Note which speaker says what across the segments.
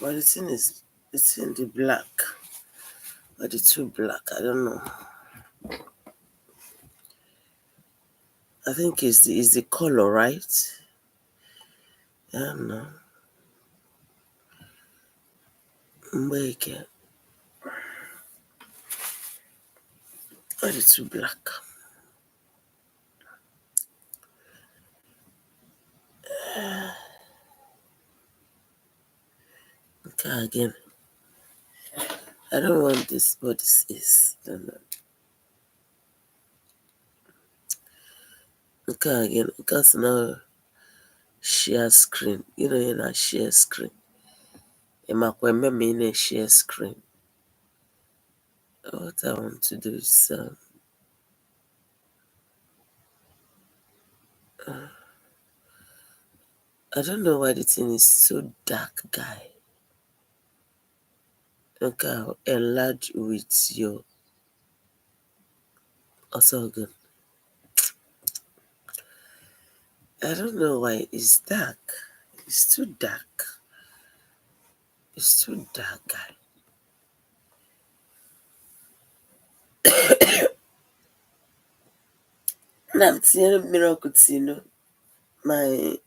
Speaker 1: But the thing is, it's in the black. Or the two black, I don't know. I think it's the color, right? I don't know. Make it. Or the two black. Okay, again. I don't want this, but this is. I don't know. Okay, again. Because now share screen. You know, in a share screen. Remember me in a share screen. What I want to do is I don't know why the thing is so dark, guy. Okay, I'll enlarge with your orthogon. I don't know why it's dark. It's too dark. It's too dark, guy. Now I'm seeing miracle, you know. My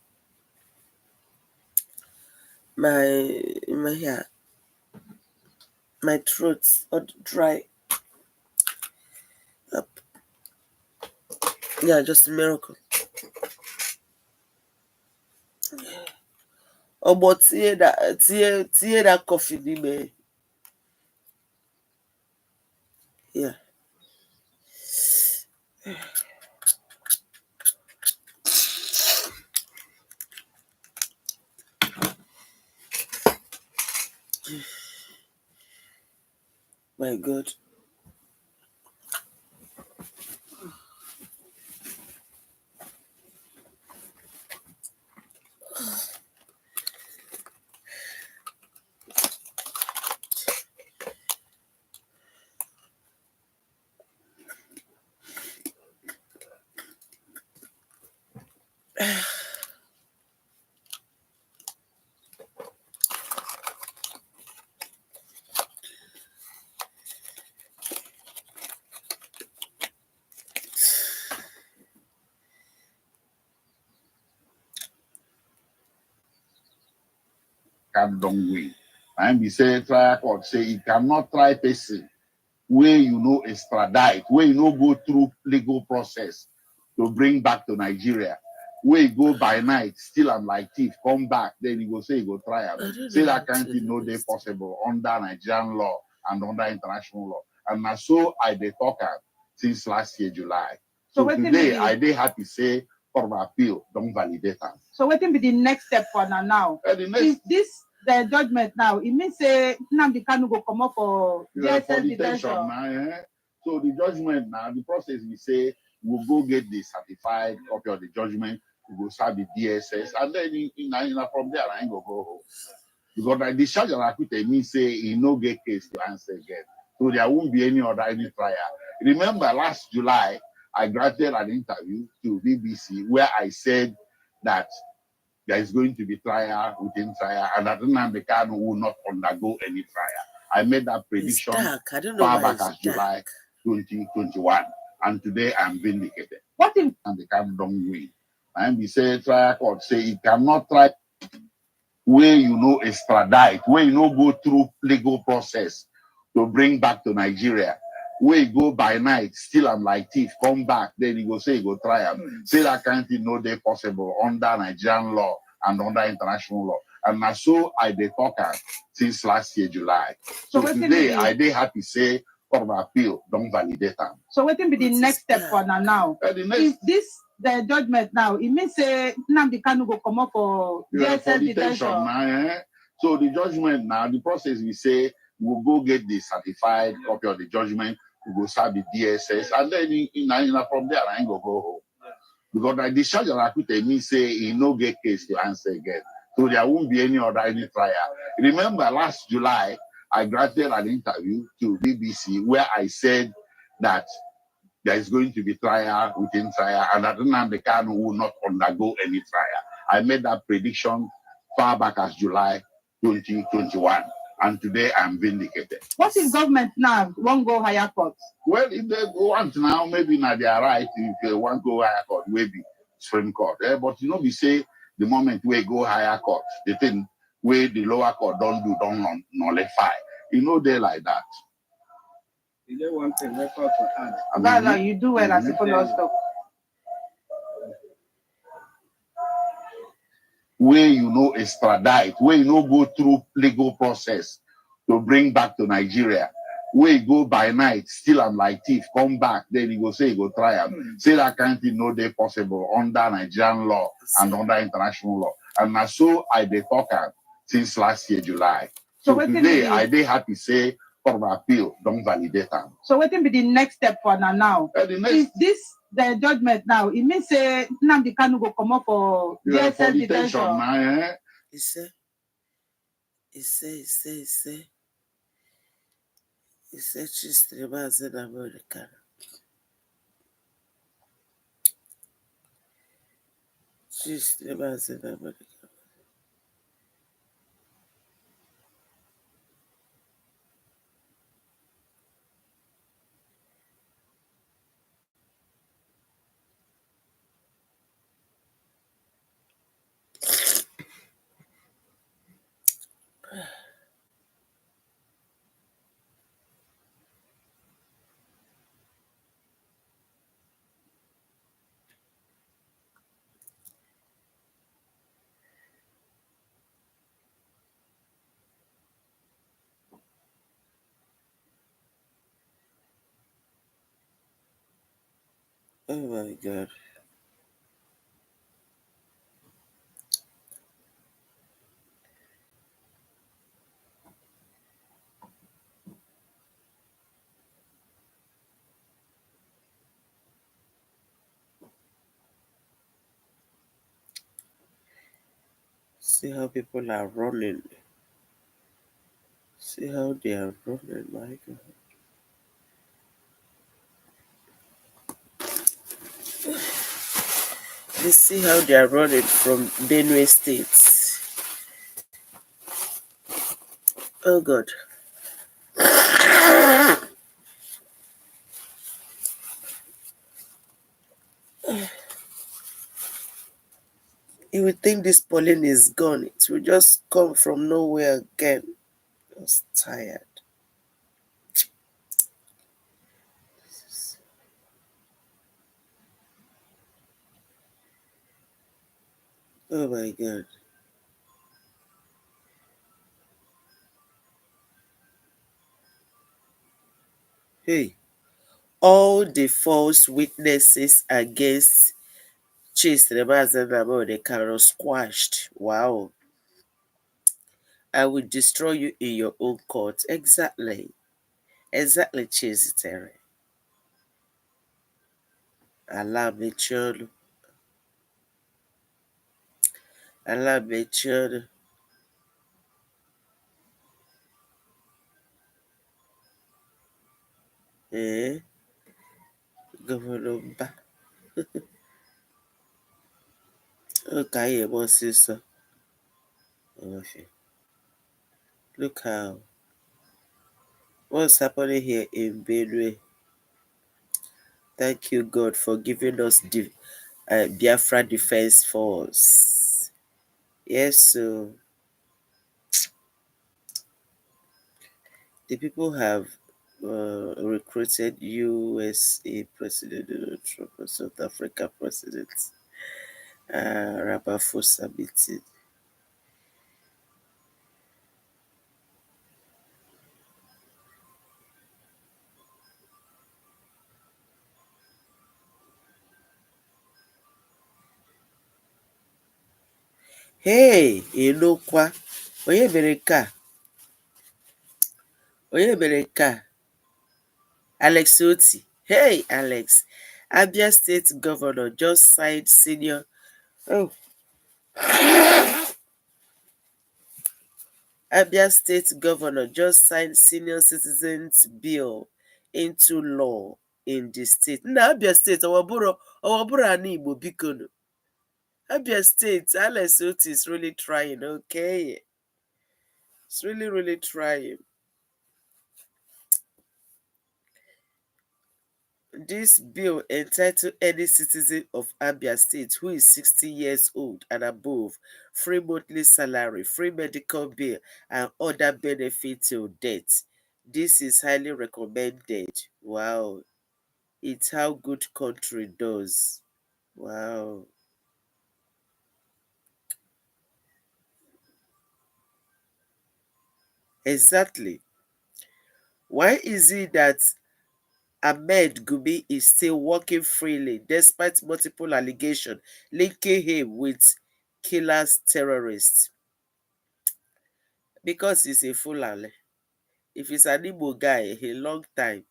Speaker 1: my hair, my throat all dry up. Yeah, just a miracle. Oh, but tear that coffee, me. Yeah. My God.
Speaker 2: Don't win. And we say try court say you cannot try person where you know extradite, where you know go through legal process to bring back to Nigeria. Where you go by night, still I'm like thief, come back, then you go say you go try am. Say that kind of thing no dey possible under Nigerian law and under international law. And na so I dey talk am since last year July. So today I dey happy say Court of Appeal don't validate am.
Speaker 3: So what will be the next step for now? Is this the judgment now? It means say Nnamdi Kanu go come up for DSS detention.
Speaker 2: So the judgment now, the process we say we'll go get the certified copy of the judgment, we will start the DSS, and then from there I ain't go home. Because the discharge of acquittal means say he no get case to answer again. So there won't be any trial. Remember last July, I granted an interview to BBC where I said that there is going to be trial within trial and that Nnamdi Kanu will not undergo any trial. I made that prediction far back as July 2021. And today I'm vindicated.
Speaker 3: What if
Speaker 2: Nnamdi Kanu don't win? And we say trial court say it cannot try where you know extradite, where you know go through legal process to bring back to Nigeria. Where you go by night, still I'm like thief, come back, then you go say you go try am. Say that kind of thing no dey possible under Nigerian law and under international law. And na so I dey talk am since last year July. So today I dey happy say Court of Appeal don't validate am.
Speaker 3: So what will be the next step for now? Is this the judgment now? It means say Nnamdi Kanu go come up for DSS detention.
Speaker 2: So the judgment now, the process we say we'll go get the certified copy of the judgment, we go start the DSS, and then from there I ain't go home. Because the discharge of acquittal means say he no get case to answer again. So there won't be any trial. Remember last July, I granted an interview to BBC where I said that there is going to be trial within trial and that Nnamdi Kanu will not undergo any trial. I made that prediction far back as July 2021. And today I'm vindicated.
Speaker 3: What if government now won't go higher court?
Speaker 2: Well, if they want now, maybe now they are right. If they want to go higher court, maybe Supreme Court. But we say the moment we go higher court, the thing where the lower court don't nullify. They're like that.
Speaker 4: You don't want to record to add.
Speaker 3: You do well as a follow stop.
Speaker 2: Where extradite, where go through legal process to bring back to Nigeria, where you go by night, still I'm like thief, come back, then you go say you go try them. Say that kind of thing no day possible under Nigerian law and under international law. And now so I dey talk since last year, July. So today I dey happy say Court of Appeal don't validate them.
Speaker 3: So what will be the next step for now? The judgment now, it means say Nnamdi Kanu go come up for DSS detention.
Speaker 1: He said she's the in America. She's the in America. Oh my God. See how people are running. See how they are running, my God. Let's see how they are running from Benue State. Oh God. You would think this pollen is gone. It will just come from nowhere again. I was tired. Oh my God. Hey, all the false witnesses against Chase Remazanabo, they are squashed. Wow. I will destroy you in your own court. Exactly. Exactly, Chase Terry. Allah me cholo. Allah me cholo. Governor Ba. Okay, what's this? Look how. What's happening here in Benue? Thank you, God, for giving us the Biafra Defense Force. Yes, so the people have recruited USA President Donald Trump and South Africa President Ramaphosa meeting. Hey, Inokwa, onye mere nke a? Onye mere nke a? Alex Oti. Hey, Alex. Abia State Governor just signed senior. Oh. Abia State Governor just signed senior citizens bill into law in the state. Na Abia State, Owaburo ani Igbo bikono. Abia State, Alex Oti is really trying, okay? It's really, really trying. This bill entitled any citizen of Abia State who is 60 years old and above free monthly salary, free medical bill, and other benefits till death. This is highly recommended. Wow. It's how good country does. Wow. Exactly. Why is it that Ahmed Gumi is still working freely despite multiple allegations linking him with killers terrorists? Because he's a Fulani. If he's an Igbo guy, a long time.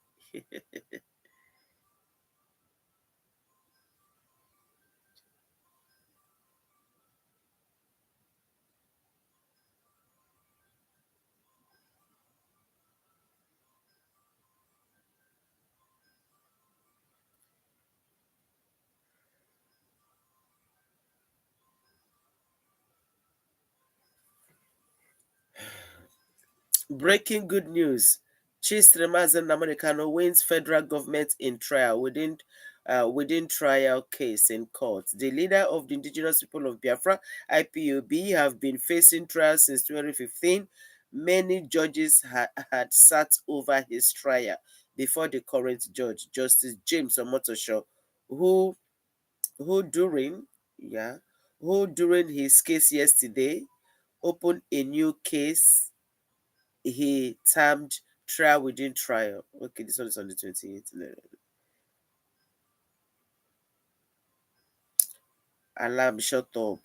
Speaker 1: Breaking good news. Chistremazen Namanekano wins federal government in trial within trial case in court. The leader of the indigenous people of Biafra, IPOB, have been facing trial since 2015. Many judges had sat over his trial before the current judge, Justice James Omotosho, who who during yeah who during his case yesterday opened a new case he termed trial within trial. Okay, this one is on the 28th. Alarm, shut up.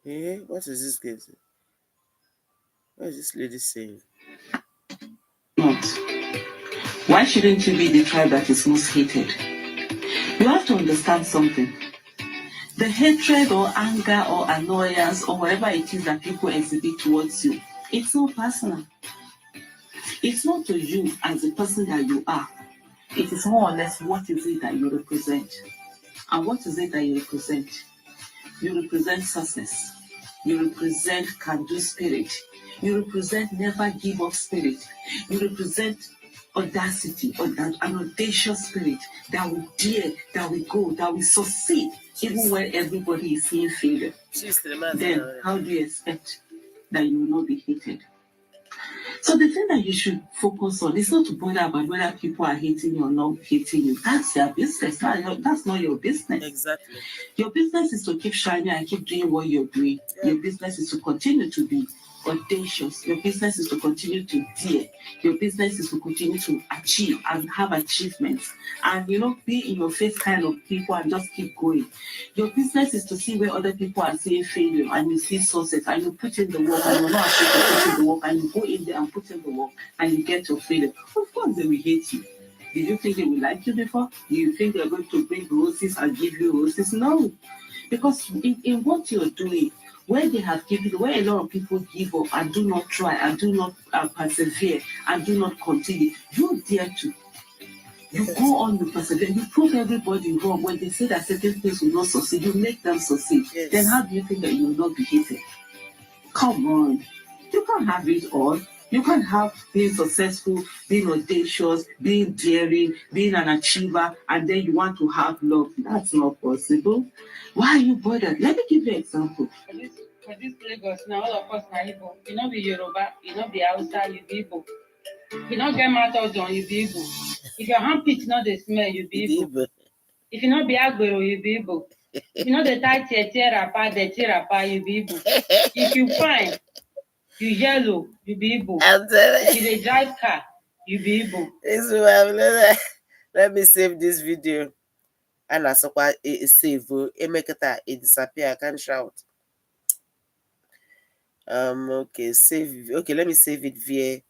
Speaker 1: Eh, what is this case? What is this lady saying?
Speaker 5: Not. Why shouldn't you be the tribe that is most hated? You have to understand something. The hatred or anger or annoyance or whatever it is that people exhibit towards you, it's not personal. It's not to you as the person that you are. It is more or less what is it that you represent. And what is it that you represent? You represent success. You represent can-do spirit. You represent never give up spirit. You represent audacity, or that an audacious spirit that will dare, that will go, that will succeed, even when everybody is seeing failure. Then how do you expect that you will not be hated? So the thing that you should focus on is not to bother about whether people are hating you or not hating you. That's their business. That's not your business.
Speaker 1: Exactly.
Speaker 5: Your business is to keep shining and keep doing what you're doing. Yeah. Your business is to continue to be audacious. Your business is to continue to dare. Your business is to continue to achieve and have achievements. And, be in your face kind of people and just keep going. Your business is to see where other people are seeing failure and you see success and you put in the work and you're not afraid to put in the work and you go in there and put in the work and you get your failure. Of course, they will hate you. Did you think they will like you before? Do you think they're going to bring roses and give you roses? No. Because in what you're doing, where they have given, where a lot of people give up and do not try and do not persevere and do not continue, you dare to. You go on, you persevere, you prove everybody wrong. When they say that certain things will not succeed, you make them succeed. Yes. Then how do you think that you will not be hated? Come on. You can't have it all. You can't have being successful, being audacious, being daring, being an achiever, and then you want to have love. That's not possible. Why are you bothered? Let me give you an example.
Speaker 3: For this Lagos, now all of us are Igbo. You know, be Yoruba, you know, be Hausa, you be Igbo. You don't get matter on you be Igbo. If your handpick not the smell, you be Igbo. If you not be Agbero, you be Igbo. If you know the tie rapa, you be Igbo. If you fine, you yellow, you be Igbo. If you dey drive car, you be Igbo.
Speaker 1: Let me save this video. And I saw it save it disappear. I can't shout. Okay, save. Okay, let me save it via.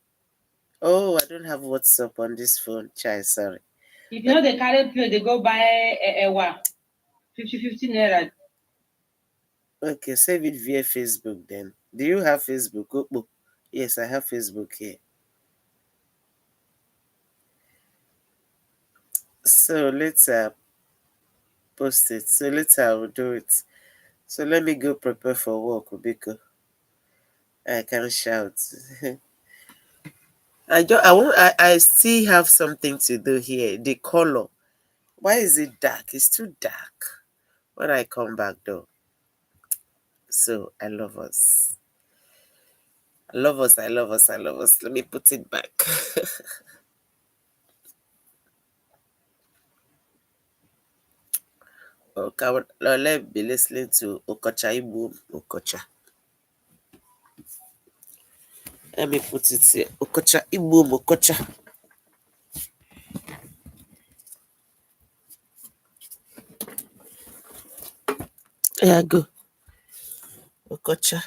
Speaker 1: Oh, I don't have WhatsApp on this phone. Child, sorry.
Speaker 3: If you know they carry play, they go buy a 50 naira.
Speaker 1: Okay, save it via Facebook then. Do you have Facebook? Oh, yes, I have Facebook here. So let's post it. So let's do it. So let me go prepare for work, Ubiko. I can shout. I still have something to do here. The color. Why is it dark? It's too dark. When I come back though. So I love us. I love us. I love us. I love us. Let me put it back. Okay, let's be listening to Okocha Ibu Okocha. Let me put it here. Okocha Ibu Okocha. There go. Okocha.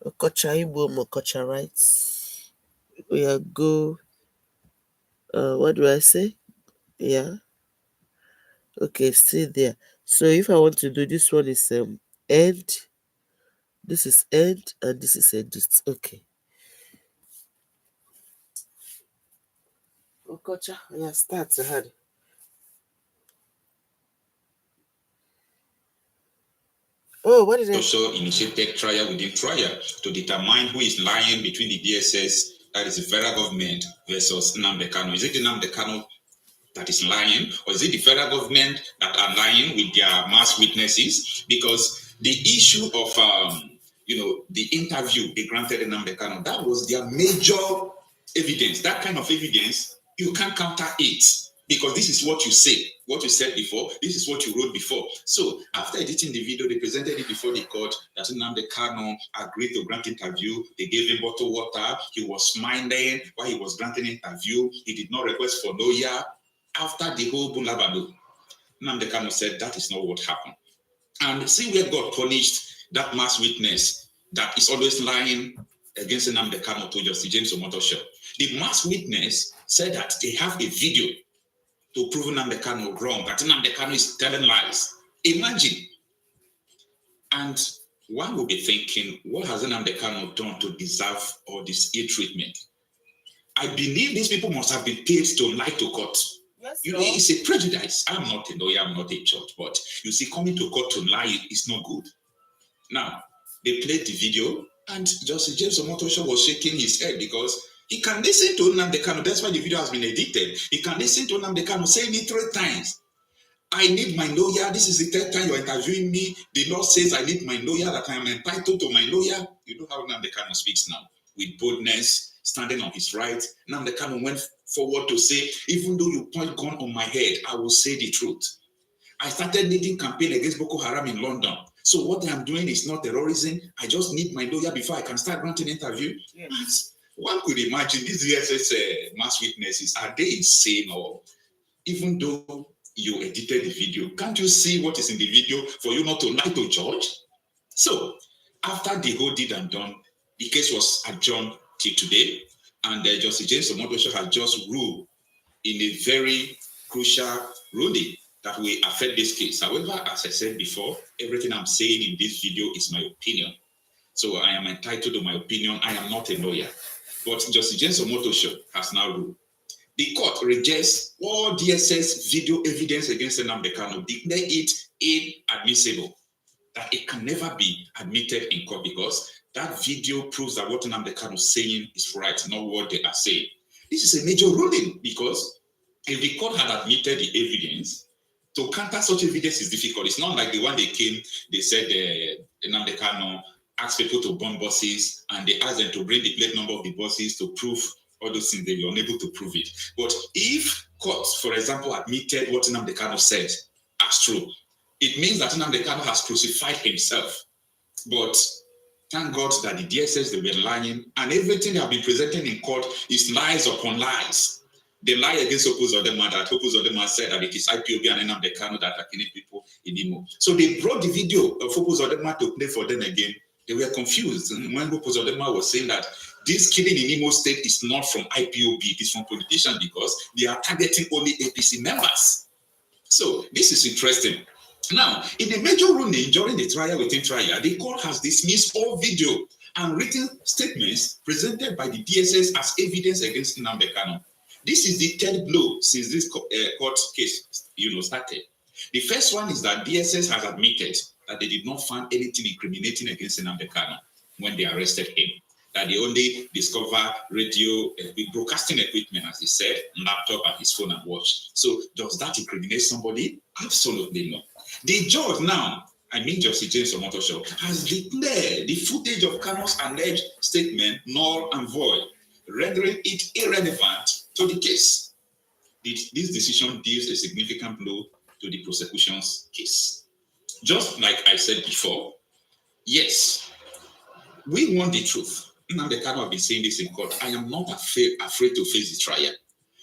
Speaker 1: Okocha Ibu Okocha, right? We are go. What do I say? Yeah. Okay, stay there. So if I want to do this one is end. This is end and this is edit. Okay. Okocha, yeah, start ahead. Oh, what did I
Speaker 6: also initiated trial within trial to determine who is lying between the DSS, that is the federal government, versus Nnamdi Kanu. Is it the Nnamdi Kanu that is lying, or is it the federal government that are lying with their mass witnesses? Because the issue of the interview they granted Nnamdi Kanu, that was their major evidence. That kind of evidence, you can't counter it, because this is what you say, what you said before, this is what you wrote before. So after editing the video, they presented it before the court that Nnamdi Kanu agreed to grant interview. They gave him bottled water. He was smiling while he was granting interview. He did not request for lawyer. After the whole Bulabado, Nnamdi Kanu said that is not what happened. And see where God punished that mass witness that is always lying against Nnamdi Kanu to Justice James Omotosho. The mass witness said that they have a video to prove Nnamdi Kanu wrong, that Nnamdi Kanu is telling lies. Imagine. And one will be thinking, what has Nnamdi Kanu done to deserve all this ill treatment? I believe these people must have been paid to lie to court.
Speaker 1: Yes,
Speaker 6: you know, it's a prejudice. I'm not a lawyer, I'm not a judge, but you see, coming to court to lie is not good. Now, they played the video, and Justice James Omotosho was shaking his head because he can listen to Nnamdi Kanu. That's why the video has been edited. He can listen to Nnamdi Kanu saying it 3 times. I need my lawyer. This is the 3rd time you're interviewing me. The law says I need my lawyer, that I am entitled to my lawyer. You know how Nnamdi Kanu speaks now, with boldness, standing on his right. Nnamdi Kanu went forward to say, even though you point gun on my head, I will say the truth. I started leading campaign against Boko Haram in London. So what I'm doing is not terrorism. I just need my lawyer before I can start granting interview. Yes. One could imagine these DSS mass witnesses, are they insane? Or even though you edited the video, can't you see what is in the video for you not to lie to judge? So after the whole did and done, the case was adjourned till today, and Justice James Omotosho has just ruled in a very crucial ruling that will affect this case. However, as I said before, everything I'm saying in this video is my opinion. So I am entitled to my opinion. I am not a lawyer. But Justice James Omotosho has now ruled. The court rejects all DSS video evidence against Nnamdi Kanu, declare it inadmissible, that it can never be admitted in court because that video proves that what Nnamdi Kanu is saying is right, not what they are saying. This is a major ruling because if the court had admitted the evidence, to counter such evidence is difficult. It's not like the one they came, they said Nnamdi Kanu asked people to burn buses and they asked them to bring the plate number of the buses to prove all those things. They were unable to prove it. But if courts, for example, admitted what Nnamdi Kanu said as true, it means that Nnamdi Kanu has crucified himself. But thank God that the DSS, they were lying, and everything they have been presenting in court is lies upon lies. They lie against Hope Uzodinma, that Hope Uzodinma said that it is IPOB and Nnamdi Kanu that are killing people in Imo. So they brought the video of Hope Uzodinma to play for them again. They were confused. When Pozodema was saying that this killing in Imo State is not from IPOB, it is from politicians because they are targeting only APC members. So this is interesting. Now, in the major ruling during the trial within trial, the court has dismissed all video and written statements presented by the DSS as evidence against Nnamdi Kanu. This is the third blow since this court case, started. The first one is that DSS has admitted that they did not find anything incriminating against Nnamdi Kanu when they arrested him. That they only discover radio broadcasting equipment, as he said, laptop and his phone and watch. So does that incriminate somebody? Absolutely not. The judge now, Justice James Omotosho, has declared the footage of Kanu's alleged statement null and void, rendering it irrelevant to the case. This decision deals a significant blow to the prosecution's case. Just like I said before, yes, we want the truth. Nnamdi Kanu have been saying this in court. I am not afraid to face the trial.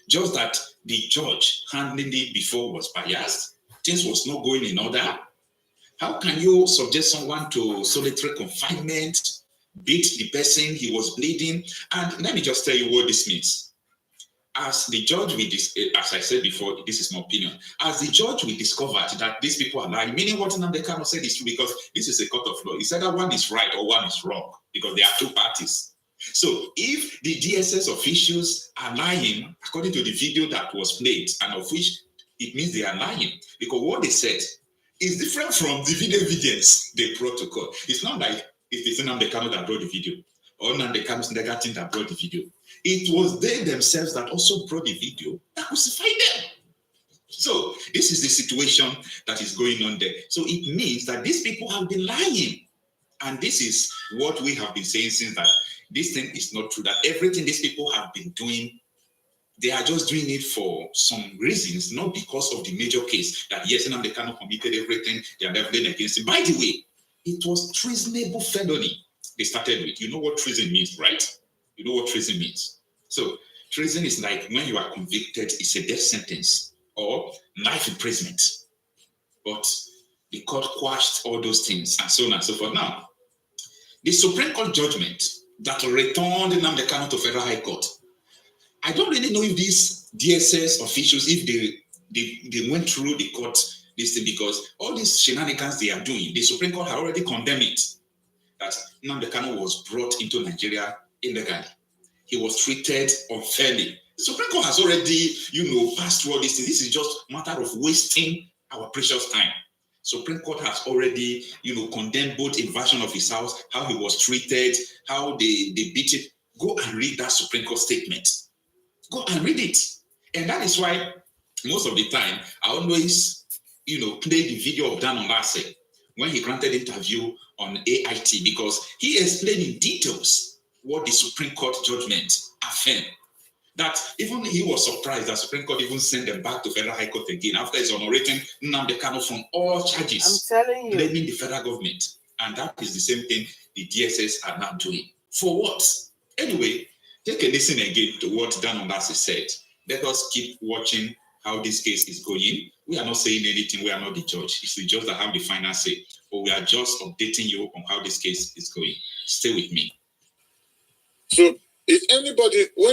Speaker 6: Just that the judge handling it before was biased. Things was not going in order. How can you subject someone to solitary confinement, beat the person, he was bleeding? And let me just tell you what this means. As the judge, as I said before, this is my opinion. As the judge, we discovered that these people are lying, meaning what Nnamdi Kanu said is true because this is a court of law. He said that one is right or one is wrong because there are two parties. So if the DSS officials are lying, according to the video that was played, and of which it means they are lying, because what they said is different from the video evidence they brought to court. It's not like it's Nnamdi Kanu that brought the video or Nnamdi Kanu's negative that brought the video. It was they themselves that also brought the video that crucified them. So this is the situation that is going on there. So it means that these people have been lying. And this is what we have been saying since that this thing is not true, that everything these people have been doing, they are just doing it for some reasons, not because of the major case that yes, Nnamdi Kanu committed everything, they are leveling against him. By the way, it was treasonable felony they started with. You know what treason means, right? You know what treason means. So treason is like when you are convicted, it's a death sentence or life imprisonment. But the court quashed all those things and so on and so forth. Now, the Supreme Court judgment that returned Nnamdi Kanu to Federal High Court, I don't really know if these DSS officials, if they went through the court this thing, because all these shenanigans they are doing, the Supreme Court had already condemned it. That Nnamdi Kanu was brought into Nigeria illegally. He was treated unfairly. The Supreme Court has already, passed through all these things. This is just a matter of wasting our precious time. Supreme Court has already, condemned both a version of his house, how he was treated, how they beat it. Go and read that Supreme Court statement. Go and read it. And that is why most of the time I always, play the video of Dan Onase when he granted interview on AIT, because he explained in details what the Supreme Court judgment affirmed. That even he was surprised that Supreme Court even sent them back to Federal High Court again after exonerating Nnamdi Kanu from all charges, blaming the federal government. And that is the same thing the DSS are now doing. For what? Anyway, take a listen again to what Dan Onase said. Let us keep watching how this case is going. We are not saying anything. We are not the judge. It's the judge that have the final say. But we are just updating you on how this case is going. Stay with me.
Speaker 7: So if anybody...